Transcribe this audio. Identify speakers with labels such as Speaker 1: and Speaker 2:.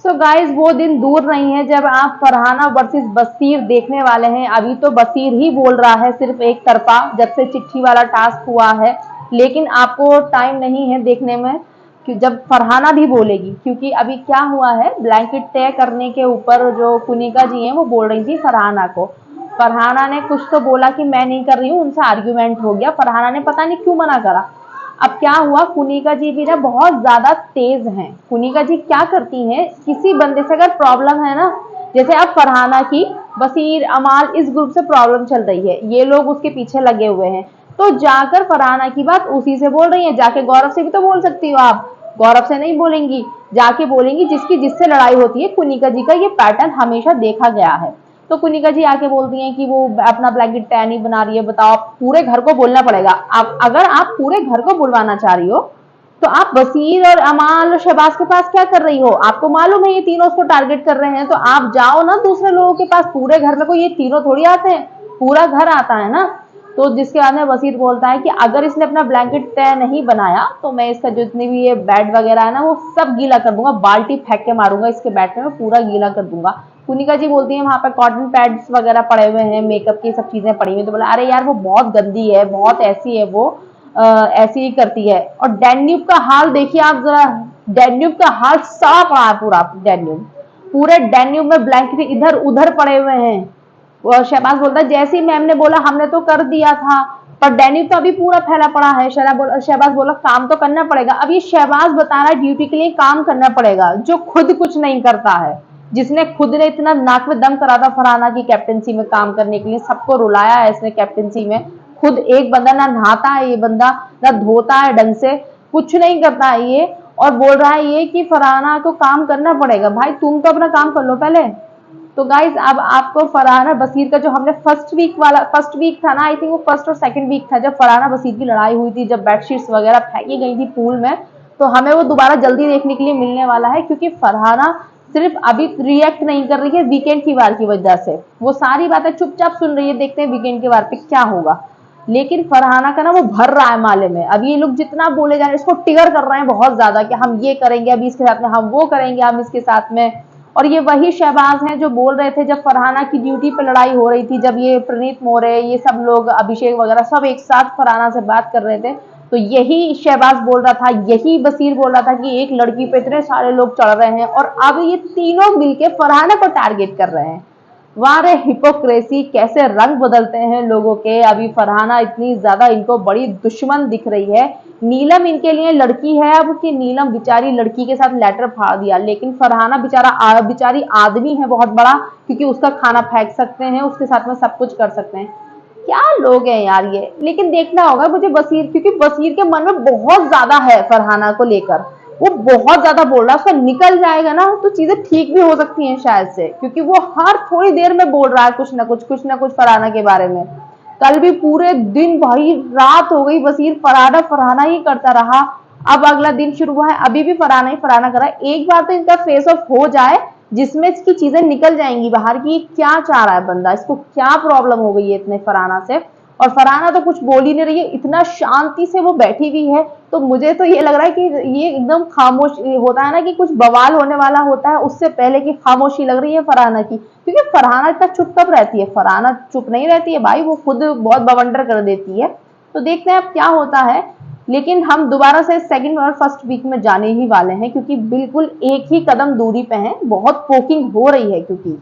Speaker 1: So guys वो दिन दूर नहीं है जब आप फरहाना वर्सेस बसीर देखने वाले हैं। अभी तो बसीर ही बोल रहा है सिर्फ एक तरफा जब से चिट्ठी वाला टास्क हुआ है, लेकिन आपको टाइम नहीं है देखने में कि जब फरहाना भी बोलेगी, क्योंकि अभी क्या हुआ है, ब्लैंकेट तय करने के ऊपर जो कुनिका जी हैं वो बोल रही थी फरहाना को। फरहाना ने कुछ तो बोला कि मैं नहीं कर रही हूँ, उनसे आर्ग्यूमेंट हो गया, फरहाना ने पता नहीं क्यों मना करा। अब क्या हुआ, कुनिका जी भी ना बहुत ज्यादा तेज हैं। कुनिका जी क्या करती हैं, किसी बंदे से अगर प्रॉब्लम है ना, जैसे अब फरहाना की बसीर अमाल इस ग्रुप से प्रॉब्लम चल रही है, ये लोग उसके पीछे लगे हुए हैं, तो जाकर फरहाना की बात उसी से बोल रही है। जाके गौरव से भी तो बोल सकती हो आप, गौरव से नहीं बोलेंगी, जाके बोलेंगी जिसकी जिससे लड़ाई होती है। कुनिका जी का ये पैटर्न हमेशा देखा गया है। तो कुनिका जी आके बोलती हैं कि वो अपना ब्लैंकेट तय नहीं बना रही है। बताओ, पूरे घर को बोलना पड़ेगा। आप अगर आप पूरे घर को बुलवाना चाह रही हो तो आप वसीर और अमाल और शहबाज के पास क्या कर रही हो? आपको मालूम है ये तीनों उसको टारगेट कर रहे हैं, तो आप जाओ ना दूसरे लोगों के पास। पूरे घर में कोई ये तीनों थोड़ी आते हैं, पूरा घर आता है ना। तो जिसके बाद में वसीर बोलता है कि अगर इसने अपना ब्लैंकेट तय नहीं बनाया तो मैं इसका जितनी भी ये बेड वगैरह है ना वो सब गीला कर दूंगा, बाल्टी फेंक के मारूंगा इसके बेड में, मैं पूरा गीला कर दूंगा। कुनिका जी बोलती है वहां पर कॉटन पैड्स वगैरह पड़े हुए हैं, मेकअप की सब चीजें पड़ी हुई, तो बोला अरे यार वो बहुत गंदी है, बहुत ऐसी है वो, ऐसी ही करती है। और डैन्यूब का हाल देखिए आप जरा, डैन्यूब का हाल साफ रहा पूरा। डैन्यूब, पूरे डैन्यूब में ब्लैंकेट इधर उधर पड़े हुए हैं। और शहबाज बोलता है जैसे ही मैम ने बोला हमने तो कर दिया था, पर डैन्यूब तो अभी पूरा फैला पड़ा है। शहबाज बोला काम तो करना पड़ेगा। अब ये शहबाज बता रहा है ड्यूटी के लिए काम करना पड़ेगा, जो खुद कुछ नहीं करता है, जिसने खुद ने इतना नाक में दम करा था फरहाना की कैप्टनसी में काम करने के लिए, सबको रुलाया है इसने कैप्टनसी में। खुद एक बंदा ना नहाता है, ये बंदा ना धोता है ढंग से, कुछ नहीं करता है ये, और बोल रहा है ये कि फरहाना को काम करना पड़ेगा। भाई तुम तो अपना काम कर लो पहले। तो गाइज अब आपको फरहाना बसीर का जो हमने फर्स्ट वीक था ना, आई थिंक वो फर्स्ट और सेकंड वीक था, जब फरहाना बसीर की लड़ाई हुई थी, जब बेडशीट्स वगैरह फेंकी गई थी पूल में, तो हमें वो दोबारा जल्दी देखने के लिए मिलने वाला है। क्योंकि फरहाना सिर्फ अभी रिएक्ट नहीं कर रही है वीकेंड की वार की वजह से, वो सारी बातें चुपचाप सुन रही है, देखते हैं वीकेंड के वार पे क्या होगा। लेकिन फरहाना का ना वो भर रहा है माले में। अब ये लोग जितना बोले जा रहे हैं, इसको टिगर कर रहे हैं बहुत ज्यादा कि हम ये करेंगे अभी इसके साथ में, हम वो करेंगे हम इसके साथ में। और ये वही शहबाज हैं जो बोल रहे थे जब फरहाना की ड्यूटी पे लड़ाई हो रही थी, जब ये प्रणीत मोरे ये सब लोग अभिषेक वगैरह सब एक साथ फरहाना से बात कर रहे थे, तो यही शहबाज बोल रहा था, यही बसीर बोल रहा था कि एक लड़की पे इतने सारे लोग चढ़ रहे हैं, और अब ये तीनों मिलके फरहाना को टारगेट कर रहे हैं। वारे हिपोक्रेसी, कैसे रंग बदलते हैं लोगों के। अभी फरहाना इतनी ज्यादा इनको बड़ी दुश्मन दिख रही है। नीलम इनके लिए लड़की है अब, कि नीलम बेचारी लड़की के साथ लेटर फाड़ दिया, लेकिन फरहाना बेचारी आदमी है बहुत बड़ा, क्योंकि उसका खाना फेंक सकते हैं, उसके साथ में सब कुछ कर सकते हैं। क्या लोग हैं यार ये। लेकिन देखना होगा मुझे बसीर, क्योंकि बसीर के मन में बहुत ज्यादा है फरहाना को लेकर, वो बहुत ज्यादा बोल रहा है। उसका निकल जाएगा ना तो चीजें ठीक भी हो सकती हैं शायद से, क्योंकि वो हर थोड़ी देर में बोल रहा है कुछ ना कुछ फरहाना के बारे में। कल भी पूरे दिन भाई रात हो गई, बसीर फरहाना फरहाना ही करता रहा। अब अगला दिन शुरू हुआ है, अभी भी फरहाना ही फरहाना कर रहा है। एक बार तो इनका फेस ऑफ हो जाए जिसमें इसकी चीजें निकल जाएंगी बाहर की, क्या चाह रहा है बंदा, इसको क्या प्रॉब्लम हो गई है इतने फरहाना से। और फरहाना तो कुछ बोल ही नहीं रही है, इतना शांति से वो बैठी हुई है। तो मुझे तो ये लग रहा है कि ये एकदम खामोश होता है ना, कि कुछ बवाल होने वाला होता है उससे पहले की खामोशी लग रही है फरहाना की। क्योंकि फरहाना इतना चुप कब रहती है, फरहाना चुप नहीं रहती है भाई, वो खुद बहुत बवंडर कर देती है। तो देखते हैं अब क्या होता है। लेकिन हम दोबारा से सेकंड और फर्स्ट वीक में जाने ही वाले हैं, क्योंकि बिल्कुल एक ही कदम दूरी पे हैं, बहुत पोकिंग हो रही है क्योंकि